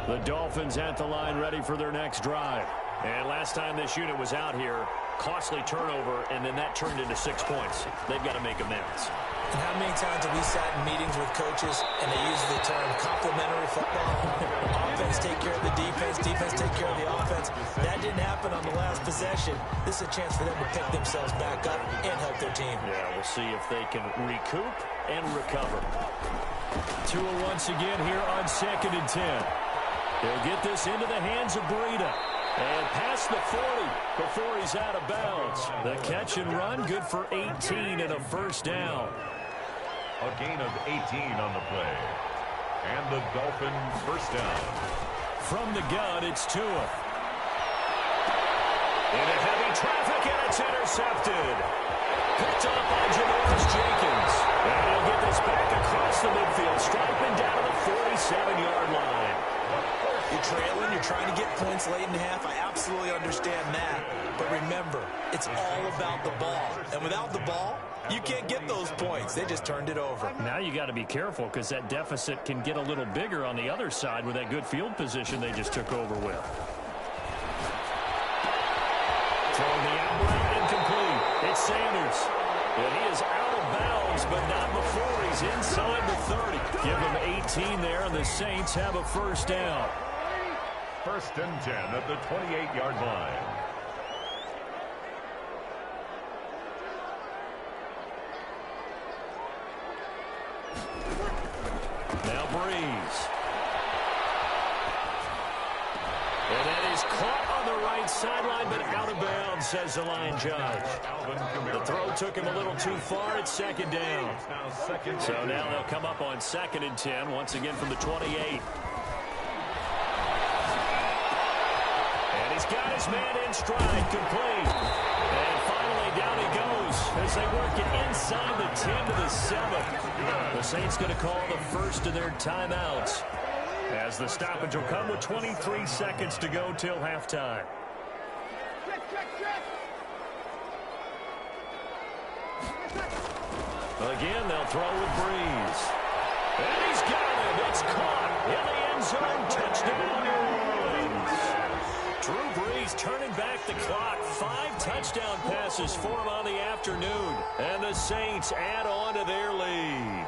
The Dolphins at the line ready for their next drive. And last time this unit was out here, costly turnover, and then that turned into 6 points. They've got to make amends. And how many times have we sat in meetings with coaches and they use the term complementary football? Offense take care of the defense, defense take care of the offense. That didn't happen on the last possession. This is a chance for them to pick themselves back up and help their team. Yeah, we'll see if they can recoup and recover. Tua once again here on 2nd and 10. He'll get this into the hands of Breida. And past the 40 before he's out of bounds. The catch and run, good for 18 and a first down. A gain of 18 on the play. And the Dolphins first down. From the gun, it's Tua. Into heavy traffic, and it's intercepted. Picked up by Janoris Jenkins. And he'll get this back across the midfield, striping down to the 47-yard line. You're trailing, you're trying to get points late in the half. I absolutely understand that. But remember, it's all about the ball. And without the ball, you can't get those points. They just turned it over. Now you got to be careful because that deficit can get a little bigger on the other side with that good field position they just took over with. Throwing the out route incomplete. It's Sanders. And he is out of bounds, but not before he's inside the 30. Give him 18 there, and the Saints have a first down. First and 10 at the 28-yard line. Now Breeze. And that is caught on the right sideline, but out of bounds, says the line judge. The throw took him a little too far. It's second down. So now they'll come up on 2nd and 10, once again from the 28. He's got his man in stride, complete. And finally down he goes as they work it inside the 10 to the 7. The Saints going to call the first of their timeouts as the stoppage will come with 23 seconds to go till halftime. Again, they'll throw with Breeze. And he's got it. It's caught in the end zone. Touchdown, New Orleans. Drew Brees turning back the clock. 5 touchdown passes for him on the afternoon. And the Saints add on to their lead.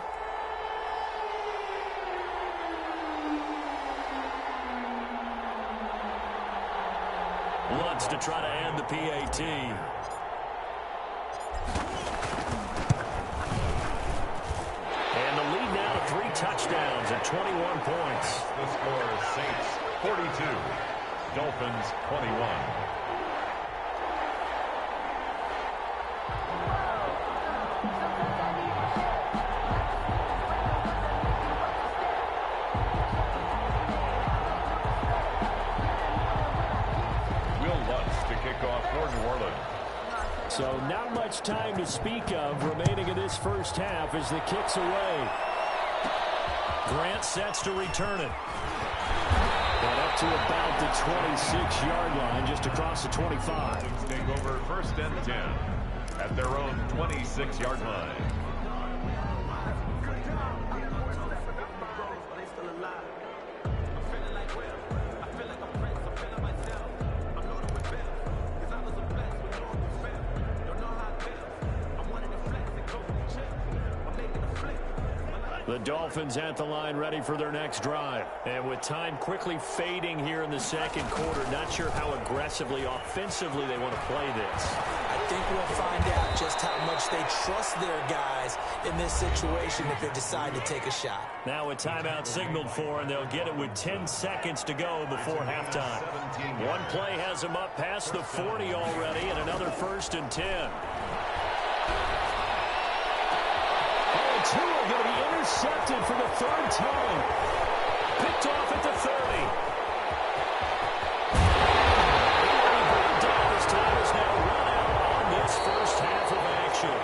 Lutz to try to end the PAT. And the lead now to 3 touchdowns at 21 points. The score is Saints 42. Dolphins 21. Will Lutz to kick off for New Orleans. So not much time to speak of remaining in this first half as the kick's away. Grant sets to return it. And up to about the 26-yard line, just across the 25. Take over first and 10 at their own 26-yard line. The Dolphins at the line ready for their next drive. And with time quickly fading here in the second quarter, not sure how aggressively, offensively they want to play this. I think we'll find out just how much they trust their guys in this situation if they decide to take a shot. Now a timeout signaled for, and they'll get it with 10 seconds to go before halftime. One play has them up past the 40 already, and another first and 10. Tua going to be intercepted for the 3rd time. Picked off at the 30. This time is now run out on this first half of action.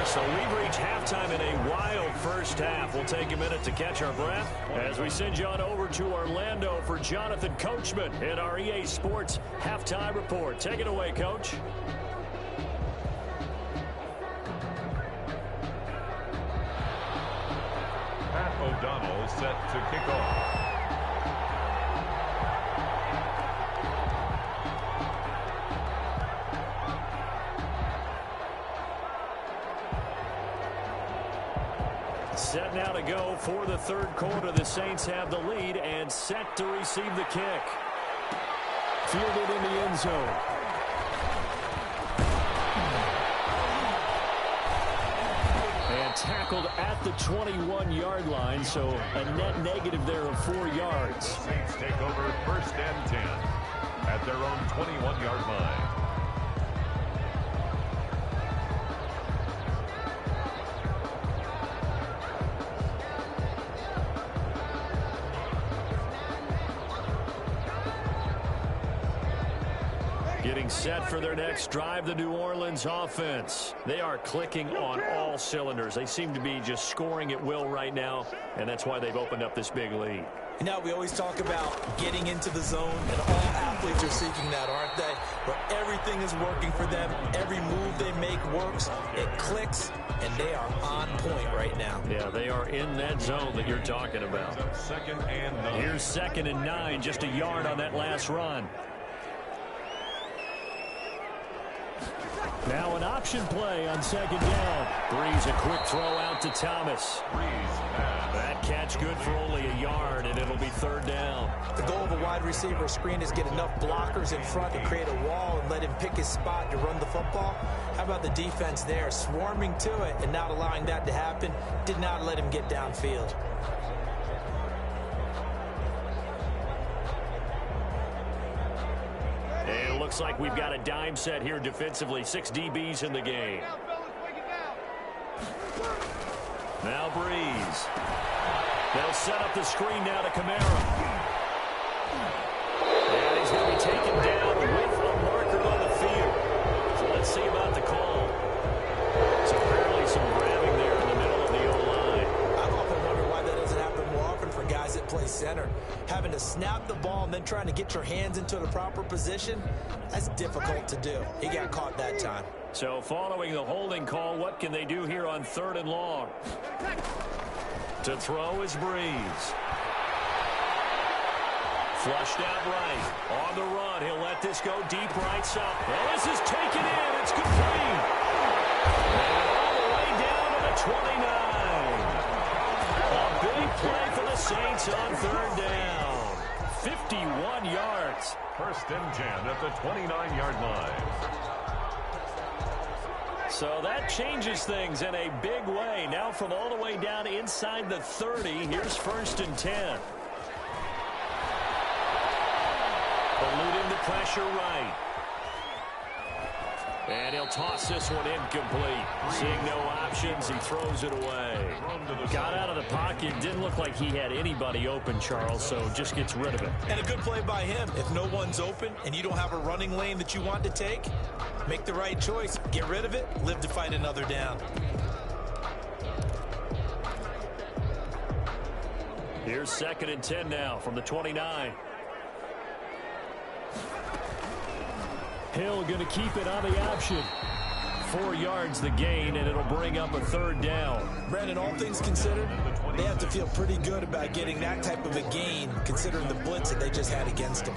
So we've reached halftime in a wild first half. We'll take a minute to catch our breath as we send you on over to Orlando for Jonathan Coachman in our EA Sports Halftime Report. Take it away, Coach. O'Donnell set to kick off. go for the third quarter. The Saints have the lead and set to receive the kick. Fielded in the end zone. And tackled at the 21-yard line, so a net negative there of 4 yards. The Saints take over 1st and 10 at their own 21-yard line. Getting set for their next drive, the New Orleans offense. They are clicking on all cylinders. They seem to be just scoring at will right now, and that's why they've opened up this big lead. You know, we always talk about getting into the zone, and all athletes are seeking that, aren't they? Where everything is working for them, every move they make works, it clicks, and they are on point right now. Yeah, they are in that zone that you're talking about. 2nd and 9. Here's 2nd and 9, just a yard on that last run. Now an option play on 2nd down. Breeze a quick throw out to Thomas. That catch good for only a yard, and it'll be 3rd down. The goal of a wide receiver screen is get enough blockers in front to create a wall and let him pick his spot to run the football. How about the defense there, swarming to it and not allowing that to happen? Did not let him get downfield. And it looks like we've got a dime set here defensively. 6 DBs in the game. Now Breeze. They'll set up the screen now to Kamara. And he's going to be taken down with a marker on the field. So let's see about the call. So apparently some grabbing there in the middle of the O-line. I've often wondered why that doesn't happen more often for guys that play center. Having to snap the ball and then trying to get your hands into the proper position, that's difficult to do. He got caught that time. So following the holding call, what can they do here on 3rd and long? To throw is Breeze. Flushed out right. On the run, he'll let this go deep right side. And this is taken in. It's complete. And all the way down to the 29. A big play for the Saints on 3rd down. 51 yards. 1st and 10 at the 29-yard line. So that changes things in a big way. Now from all the way down inside the 30, here's 1st and 10. Eluding the pressure right. And he'll toss this one incomplete. Seeing no options, he throws it away. Got out of the pocket. Didn't look like he had anybody open, Charles, so just gets rid of it. And a good play by him. If no one's open and you don't have a running lane that you want to take, make the right choice. Get rid of it. Live to fight another down. Here's 2nd and 10 now from the 29. Hill going to keep it on the option. 4 yards the gain, and it'll bring up a 3rd down. Brandon, all things considered, they have to feel pretty good about getting that type of a gain, considering the blitz that they just had against them.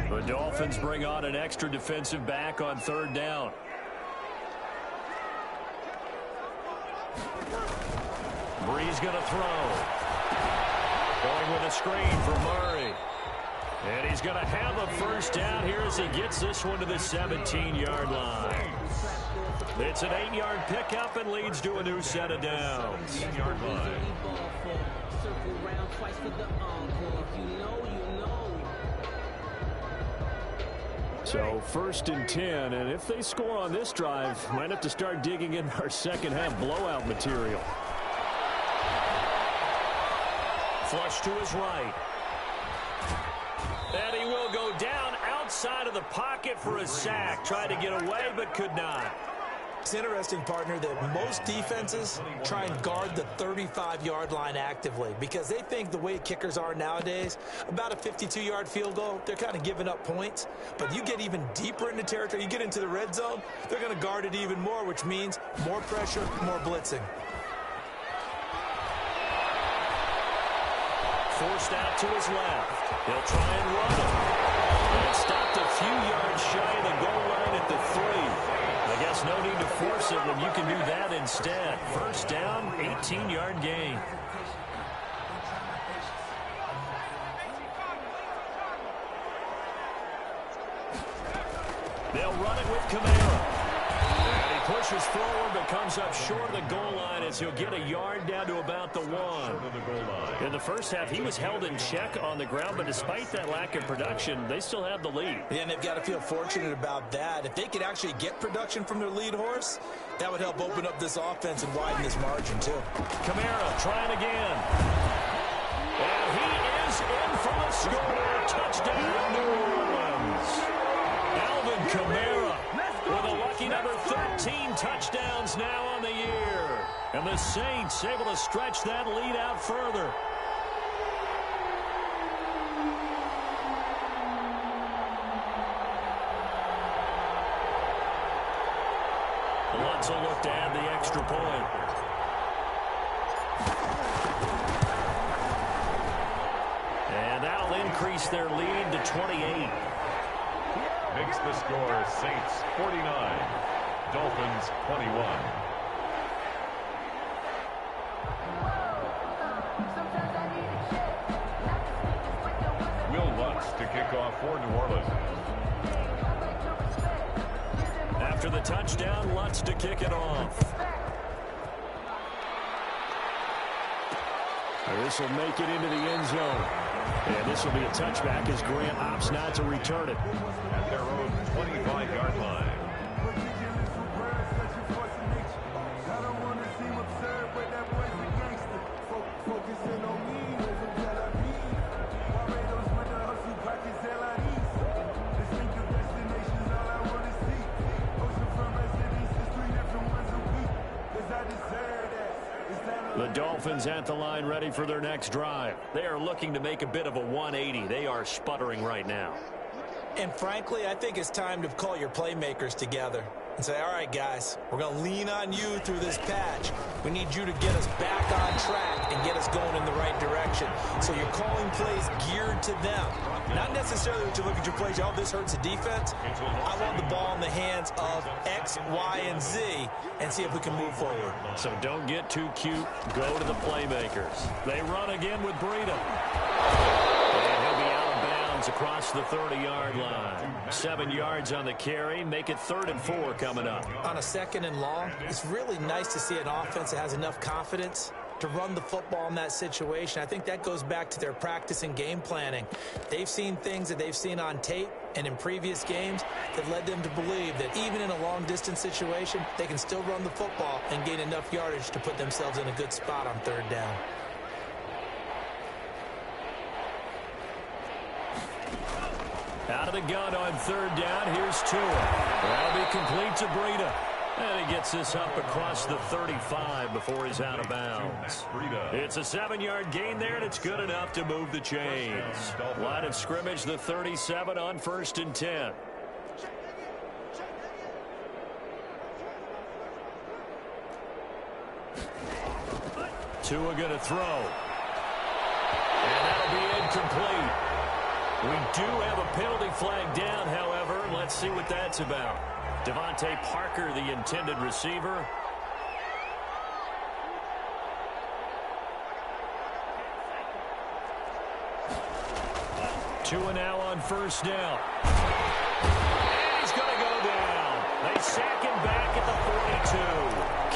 The Dolphins bring on an extra defensive back on 3rd down. Breeze going to throw. Going with a screen for Murray. And he's going to have a 1st down here as he gets this one to the 17-yard line. It's an 8-yard pickup and leads to a new set of downs. 8-yard line. So 1st and 10, and if they score on this drive, might have to start digging in our second half blowout material. Flush to his right. And he will go down outside of the pocket for a sack. Tried to get away, but could not. It's interesting, partner, that most defenses try and guard the 35-yard line actively because they think the way kickers are nowadays, about a 52-yard field goal, they're kind of giving up points. But you get even deeper into territory, you get into the red zone, they're going to guard it even more, which means more pressure, more blitzing. forced out to his left. He'll try and run it. And stopped a few yards shy of the goal line at the 3. I guess no need to force it when you can do that instead. First down, 18-yard gain. They'll run it with Kamara. And he pushes forward but comes up short of the goal line as he'll get a yard down to about the 1. In the first half, he was held in check on the ground, but despite that lack of production, they still have the lead. Yeah, and they've got to feel fortunate about that. If they could actually get production from their lead horse, that would help open up this offense and widen this margin, too. Kamara trying again. And he is in for the score. Touchdown, New Orleans. Alvin Kamara with a lucky number 13 touchdowns now on the year. And the Saints able to stretch that lead out further. Lutz will look to add the extra point. And that'll increase their lead to 28. Makes the score Saints 49, Dolphins 21. Will Lutz to kick off for New Orleans. After the touchdown, Lutz to kick it off. This will make it into the end zone. And this will be a touchback as Grant opts not to return it. At their own 25-yard line. The Dolphins at the line ready for their next drive. They are looking to make a bit of a 180. They are sputtering right now. And frankly, I think it's time to call your playmakers together and say, all right, guys, we're going to lean on you through this patch. We need you to get us back on track and get us going in the right direction. So you're calling plays geared to them. Not necessarily that you look at your plays, oh, this hurts the defense. I want the ball in the hands of X, Y, and Z and see if we can move forward. So don't get too cute. Go to the playmakers. They run again with Breida. And he'll be out of bounds across the 30-yard line. 7 yards on the carry. Make it 3rd and 4 coming up. On a 2nd and long, it's really nice to see an offense that has enough confidence to run the football in that situation. I think that goes back to their practice and game planning. They've seen things that they've seen on tape and in previous games that led them to believe that even in a long-distance situation, they can still run the football and gain enough yardage to put themselves in a good spot on 3rd down. Out of the gun on 3rd down. Here's Tua. That'll be complete to Breida. And he gets this up across the 35 before he's out of bounds. It's a 7-yard gain there, and it's good enough to move the chains. Line of scrimmage, the 37 on 1st and 10. Tua going to throw. And that'll be incomplete. We do have a penalty flag down, however. Let's see what that's about. Devontae Parker, the intended receiver. Tua now on 1st down. And he's going to go down. They sack him back at the 42.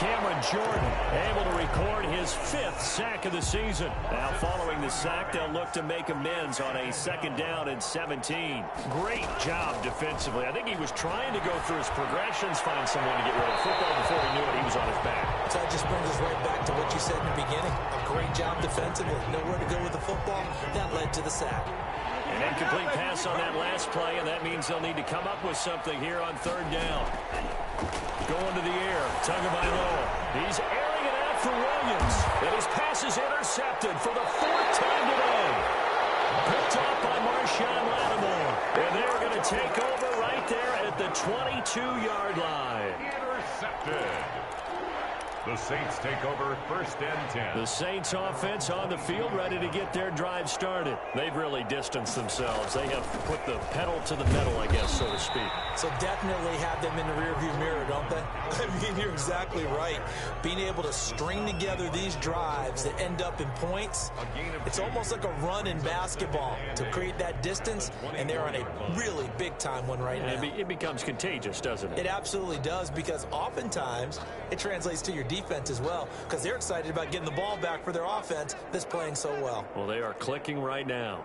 Cameron Jordan able to record his 5th sack of the season. Now following the sack, they'll look to make amends on a 2nd down and 17. Great job defensively. I think he was trying to go through his progressions, find someone to get rid of the football. Before he knew it, he was on his back. So that just brings us right back to what you said in the beginning. A great job defensively. Nowhere to go with the football. That led to the sack. An incomplete pass on that last play, and that means they'll need to come up with something here on 3rd down. Going to the air, Tagovailoa. He's airing it out for Williams. And his pass is intercepted for the 4th time today. Picked up by Marshawn Lattimore. And they're going to take over right there at the 22-yard line. Intercepted. The Saints take over 1st and 10. The Saints offense on the field, ready to get their drive started. They've really distanced themselves. They have put the pedal to the metal, I guess, so to speak. So definitely have them in the rearview mirror, don't they? I mean, you're exactly right. Being able to string together these drives that end up in points, it's almost like a run in basketball to create that distance, and they're on a really big-time one right now. It becomes contagious, doesn't it? It absolutely does, because oftentimes it translates to your defense as well, because they're excited about getting the ball back for their offense that's playing so well. Well, they are clicking right now.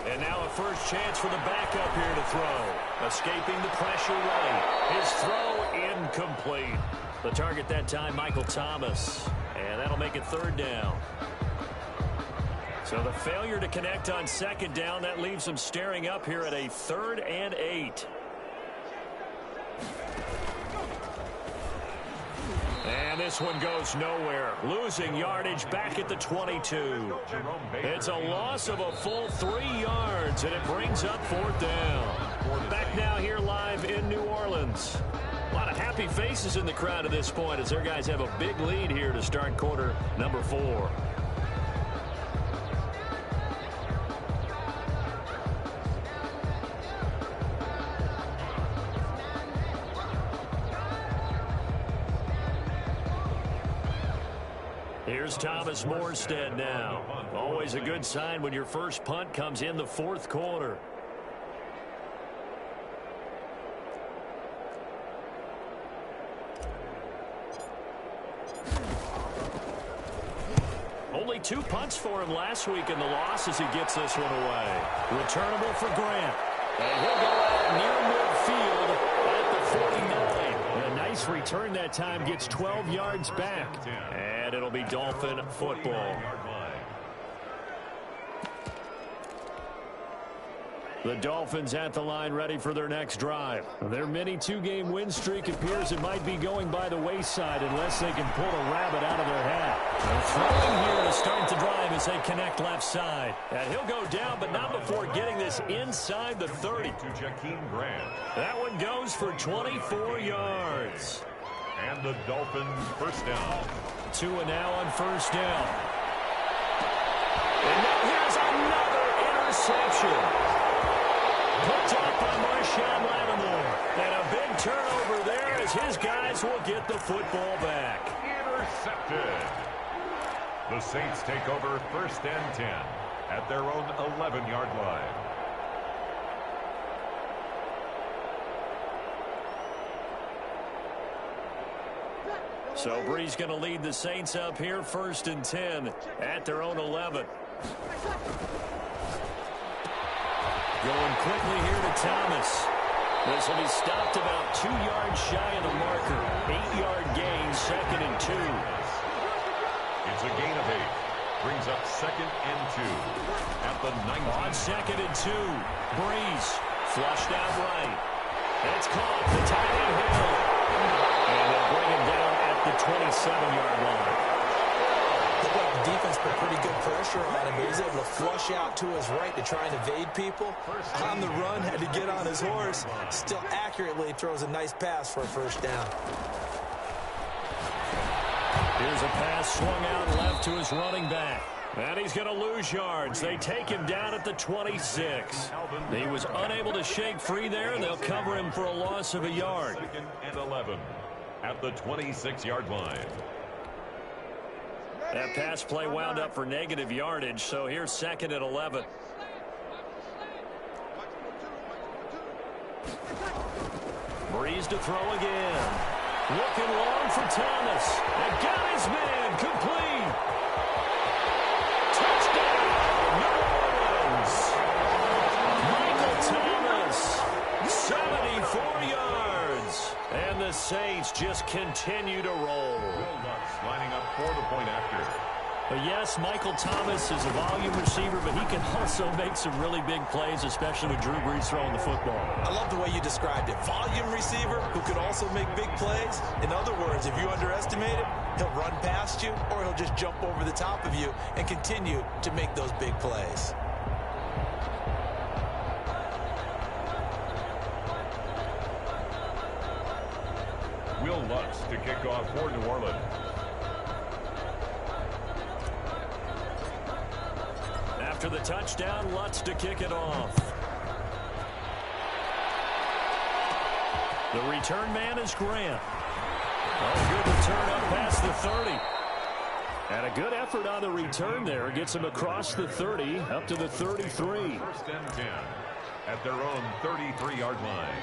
And now a first chance for the backup here to throw. Escaping the pressure right. His throw incomplete. The target that time, Michael Thomas. And that'll make it 3rd down. So the failure to connect on 2nd down, that leaves them staring up here at a 3rd and 8. And this one goes nowhere. Losing yardage back at the 22. It's a loss of a full 3 yards, and it brings up 4th down. We're back now here live in New Orleans. A lot of happy faces in the crowd at this point as their guys have a big lead here to start quarter number 4. Here's Thomas Morstead now. Always a good sign when your first punt comes in the 4th quarter. Only 2 punts for him last week in the loss as he gets this one away. Returnable for Grant. And he'll go out near midfield at the 49. A nice return that time, gets 12 yards back. And it'll be Dolphin football. The Dolphins at the line, ready for their next drive. Their mini 2-game win streak appears it might be going by the wayside unless they can pull a rabbit out of their hat. They're throwing here to start the drive as they connect left side. And he'll go down, but not before getting this inside the 30. To Jakeem Grant. That one goes for 24 yards. And the Dolphins 1st down. Tua now on 1st down. And now here's another interception. Picked up by Marshawn Lattimore. And a big turnover there as his guys will get the football back. Intercepted. The Saints take over 1st and 10 at their own 11-yard line. So Bree's going to lead the Saints up here 1st and 10 at their own 11. Going quickly here to Thomas. This will be stopped about 2 yards shy of the marker. 8-yard gain, 2nd and 2. It's a gain of 8. Brings up 2nd and 2 at the 19. On 2nd and 2, Breeze flushed out right. It's caught. The tight end Hill. And they'll bring him down at the 27-yard line. Looked like the defense put pretty good pressure on him, but he was able to flush out to his right to try and evade people. On the run, had to get on his horse. Still accurately throws a nice pass for a 1st down. Here's a pass swung out left to his running back. And he's going to lose yards. They take him down at the 26. He was unable to shake free there, and they'll cover him for a loss of a yard. 2nd and 11 at the 26-yard line. That pass play wound up for negative yardage, so here's 2nd and 11. Breeze to throw again. Looking long for Thomas. And got his man complete. Touchdown, New Orleans. Michael Thomas, 74 yards. And the Saints just continue to roll. Lining up for the point after. But yes, Michael Thomas is a volume receiver, but he can also make some really big plays, especially with Drew Brees throwing the football. I love the way you described it. Volume receiver who could also make big plays. In other words, if you underestimate him, he'll run past you or he'll just jump over the top of you and continue to make those big plays. to kick off for New Orleans. After the touchdown, Lutz to kick it off. The return man is Grant. Oh, good return up past the 30. And a good effort on the return there. Gets him across the 30, up to the 33. First and 10 at their own 33-yard line.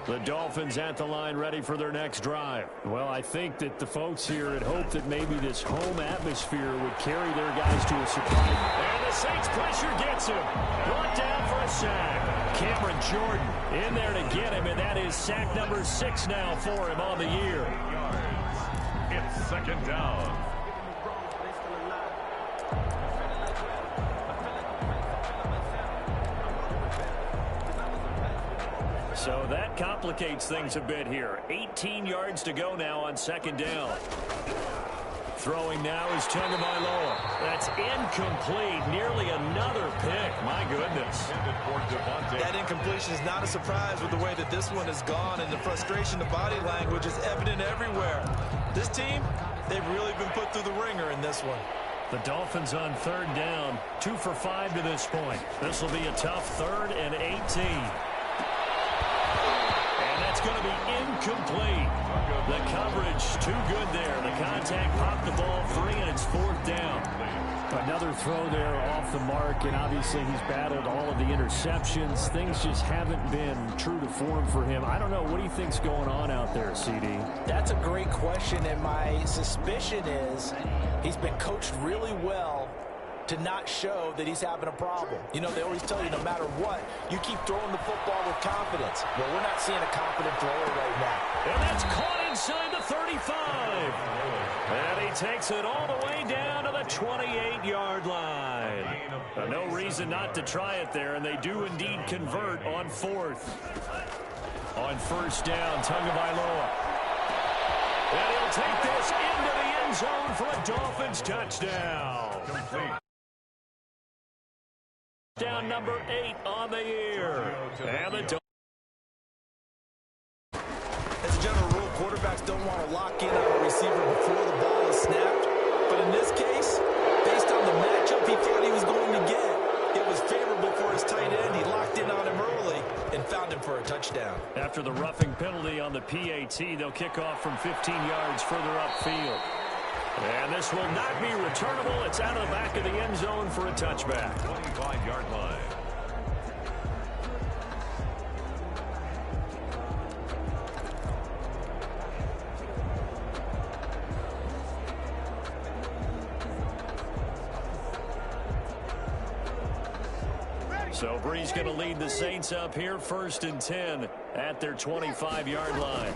The Dolphins at the line ready for their next drive. Well, I think that the folks here had hoped that maybe this home atmosphere would carry their guys to a surprise. And the Saints pressure gets him. Brought down for a sack. Cameron Jordan in there to get him, and that is sack number 6 now for him on the year. 8 yards. It's second down. So that complicates things a bit here. 18 yards to go now on second down. Throwing now is Tagovailoa. That's incomplete. Nearly another pick. My goodness. That incompletion is not a surprise with the way that this one has gone, and the frustration, the body language is evident everywhere. This team, they've really been put through the ringer in this one. The Dolphins on third down. 2 for 5 to this point. This will be a tough 3rd and 18. It's going to be incomplete. The coverage too good there. The contact popped the ball free, and it's 4th down. Another throw there off the mark, and obviously he's battled all of the interceptions. Things just haven't been true to form for him. I don't know. What do you think's going on out there, CD? That's a great question, and my suspicion is he's been coached really well to not show that he's having a problem. You know, they always tell you no matter what, you keep throwing the football with confidence. Well, we're not seeing a confident thrower right now. And that's caught inside the 35. And he takes it all the way down to the 28-yard line. No reason not to try it there, and they do indeed convert on 4th. On first down, Tagovailoa. And he'll take this into the end zone for a Dolphins touchdown. Complete. Down number 8 on the year. And the As a general rule, quarterbacks don't want to lock in on a receiver before the ball is snapped. But in this case, based on the matchup he thought he was going to get, it was favorable for his tight end. He locked in on him early and found him for a touchdown. After the roughing penalty on the PAT, they'll kick off from 15 yards further upfield. And this will not be returnable. It's out of the back of the end zone for a touchback. 25-yard line. So Bree's going to lead the Saints up here, 1st and 10 at their 25-yard line.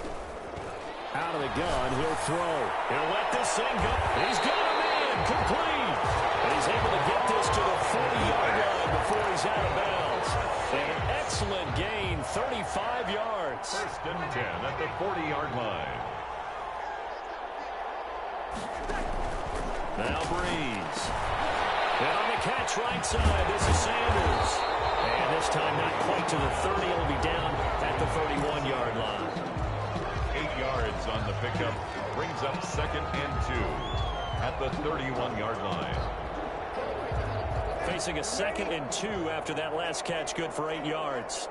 Out of the gun, he'll throw. He'll let this thing go. He's got a man, complete. And he's able to get this to the 40-yard line before he's out of bounds. And an excellent gain, 35 yards. 1st and 10 at the 40-yard line. Now Breeze. And on the catch right side, this is Sanders. And this time not quite to the 30. It'll be down at the 31-yard line. 8 yards on the pickup. Brings up 2nd and 2 at the 31-yard line. Facing a 2nd and 2 after that last catch, good for 8 yards.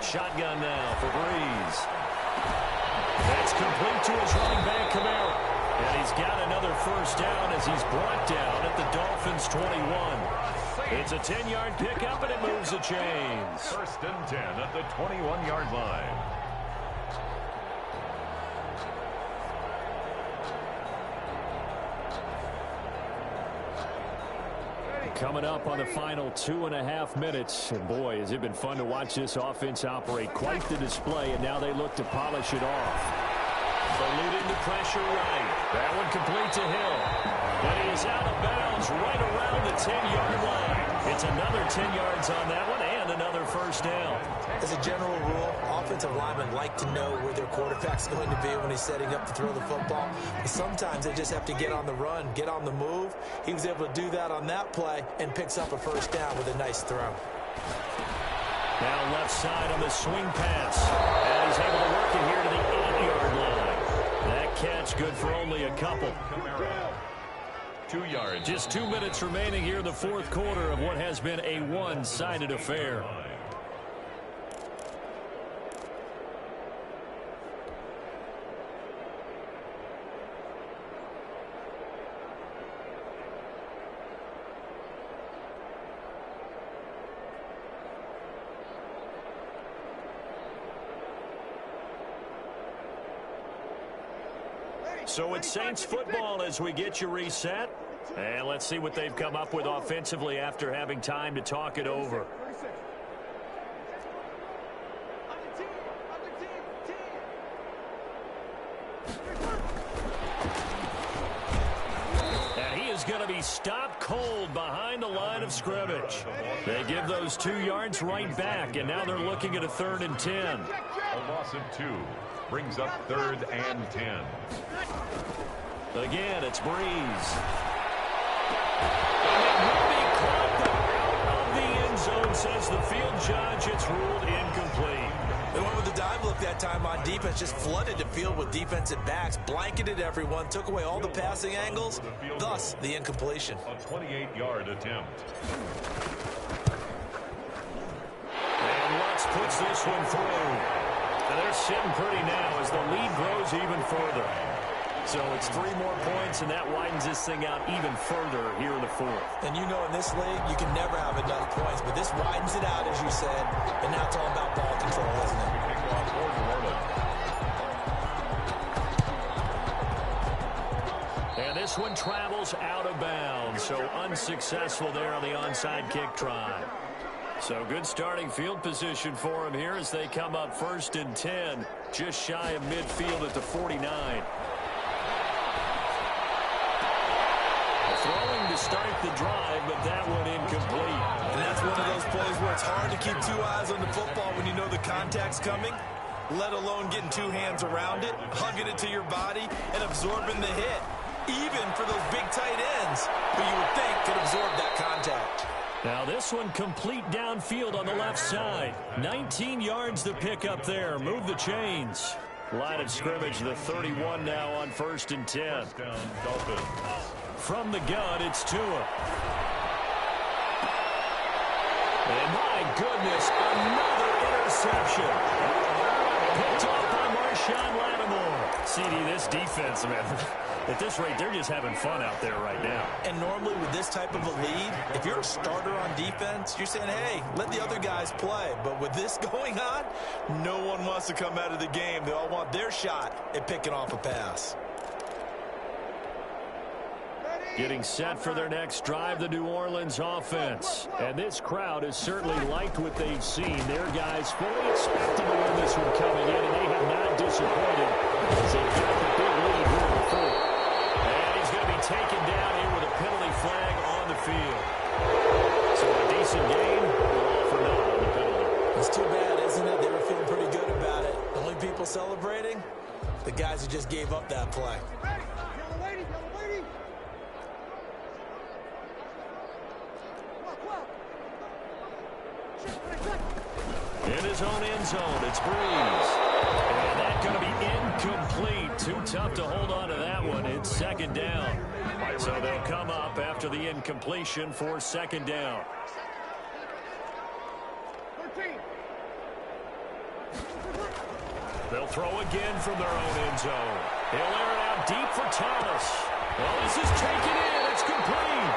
Shotgun now for Breeze. That's complete to his running back, Kamara. And he's got another first down as he's brought down at the Dolphins' 21. It's a 10-yard pickup, and it moves the chains. 1st and 10 at the 21-yard line. Coming up on the final 2.5 minutes. And boy, has it been fun to watch this offense operate. Quite the display, and now they look to polish it off. Eluding the pressure right. That one complete to Hill. And he is out of bounds right around the 10-yard line. It's another 10 yards on that one and another first down. As a general rule, offensive linemen like to know where their quarterback's going to be when he's setting up to throw the football. But sometimes they just have to get on the run, get on the move. He was able to do that on that play and picks up a first down with a nice throw. Now left side on the swing pass. And he's able to work it here to the 8-yard line. That catch good for only a couple. 2 yards. Just 2 minutes remaining here in the fourth quarter of what has been a one-sided affair. So it's Saints football as we get you reset. And let's see what they've come up with offensively after having time to talk it over. And he is going to be stopped cold behind the line of scrimmage. They give those 2 yards right back, and now they're looking at a 3rd and 10. A loss of 2 brings up 3rd and 10. Again, it's Breeze. And it will be caught, but out of the end zone, says the field judge. It's ruled incomplete. They went with the dive look that time on defense, just flooded the field with defensive backs, blanketed everyone, took away all the passing angles, thus the incompletion. A 28-yard attempt. And Lutz puts this one through. And they're sitting pretty now as the lead grows even further. So it's 3 more points, and that widens this thing out even further here in the fourth. And you know in this league, you can never have enough points, but this widens it out, as you said, and now it's all about ball control, isn't it? And this one travels out of bounds, so unsuccessful there on the onside kick try. So good starting field position for him here as they come up 1st and 10, just shy of midfield at the 49. Throwing to start the drive, but that one incomplete. And that's one of those plays where it's hard to keep 2 eyes on the football when you know the contact's coming, let alone getting 2 hands around it, hugging it to your body, and absorbing the hit, even for those big tight ends who you would think could absorb that contact. Now this one complete downfield on the left side. 19 yards to pick up there. Move the chains. Line of scrimmage, the 31 now on 1st and 10. From the gun, it's Tua. And my goodness, another interception. Picked off by Marshawn Lattimore. CD, this defense, man, at this rate, they're just having fun out there right now. And normally with this type of a lead, if you're a starter on defense, you're saying, hey, let the other guys play. But with this going on, no one wants to come out of the game. They all want their shot at picking off a pass. Getting set for their next drive, the New Orleans offense. And this crowd has certainly liked what they've seen. Their guys fully expected to win this one coming in, and they have not disappointed as they've got the big lead here in the fourth. And he's going to be taken down here with a penalty flag on the field. So a decent game, all for naught on the penalty. It's too bad, isn't it? They were feeling pretty good about it. The only people celebrating, the guys who just gave up that play. In his own end zone, it's Breeze. And that's going to be incomplete. Too tough to hold on to that one. It's 2nd down. So they'll come up after the incompletion for 2nd down. They'll throw again from their own end zone. He'll air it out deep for Thomas. Well, this is taken in. It's complete.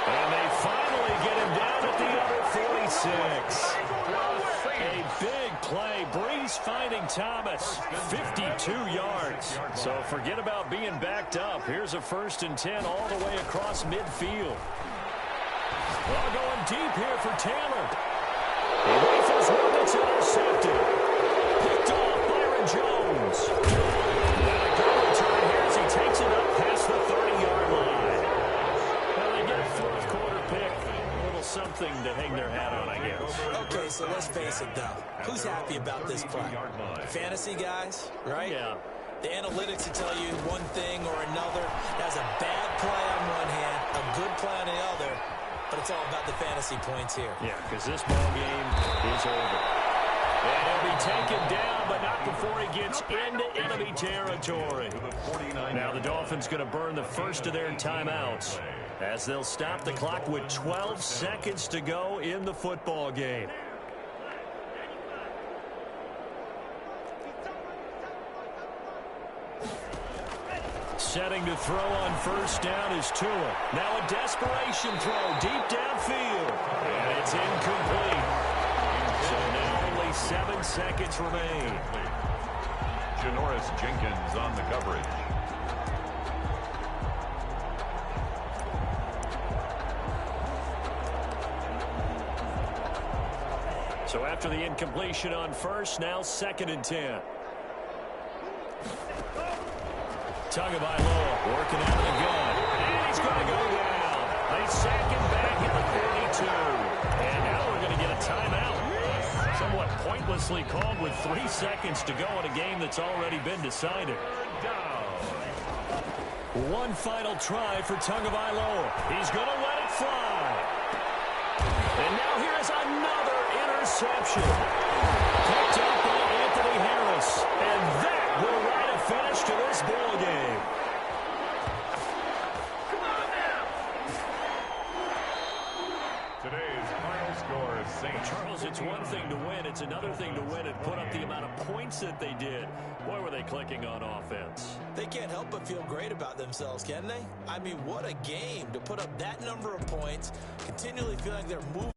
And they finally get him down at the other 46. A big play. Breeze finding Thomas. 52 yards. So forget about being backed up. Here's a 1st and 10 all the way across midfield. Well, going deep here for Taylor. He rifles one that's intercepted. Picked off Byron Jones. And a good return here as he takes it up past the 30-yard line. Well, they get a fourth quarter pick. A little something to hang their hat on, I guess. Okay, so let's face it, though. Who's happy about this play? Fantasy guys, right? Yeah. The analytics will tell you one thing or another. That's a bad play on one hand, a good play on the other. but it's all about the fantasy points here. Yeah, because this ball game is over. And he'll be taken down, but not before he gets into enemy territory. Now the Dolphins going to burn the first of their timeouts as they'll stop the clock with 12 seconds to go in the football game. Setting to throw on first down is Tua. Now a desperation throw deep downfield. And it's incomplete. So now only 7 seconds remain. Janoris Jenkins on the coverage. So after the incompletion on first, now 2nd and 10. Tagovailoa working out of the gun. And he's going to go down. They sack him back at the 42. And now we're going to get a timeout. Somewhat pointlessly called with 3 seconds to go in a game that's already been decided. One final try for Tagovailoa. He's going to let it fly. And now here's another interception. Picked up by Anthony Harris. And that will write a finish to this ball game. Today's final score is Saints. Charles, it's one thing to win. It's another thing to win and put up the amount of points that they did. Boy, were they clicking on offense. They can't help but feel great about themselves, can they? I mean, what a game to put up that number of points, continually feeling like they're moving